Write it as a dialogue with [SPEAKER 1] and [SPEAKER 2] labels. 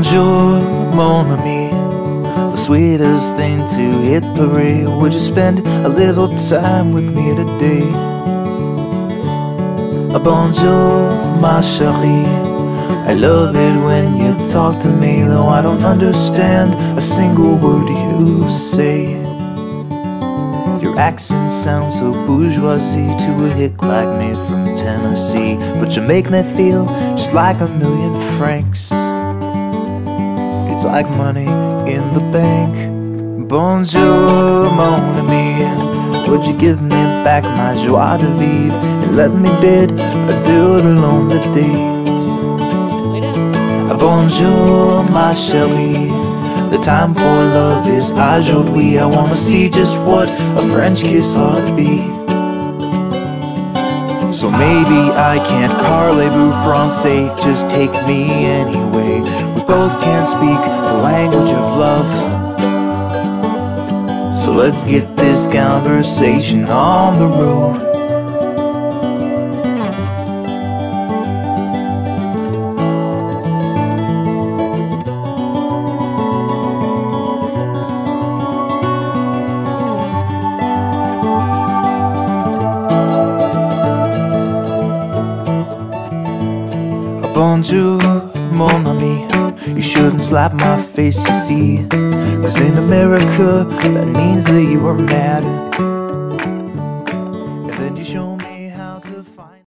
[SPEAKER 1] Bonjour, mon ami, the sweetest thing to hit parade. Would you spend a little time with me today? Bonjour, ma chérie, I love it when you talk to me, though I don't understand a single word you say. Your accent sounds so bourgeoisie to a hick like me from Tennessee, but you make me feel just like $1,000,000 It's like money in the bank. Bonjour, mon ami, would you give me back my joie de vivre and let me bid adieu to lonely days? Bonjour, ma chérie, the time for love is aujourd'hui. I wanna see just what a French kiss ought to be. So maybe I can't parlez-vous français, just take me anyway. We both can't speak the language of love, so let's get this conversation on the road. Bonjour, mon ami, you shouldn't slap my face, you see, 'cause in America, that means that you are mad.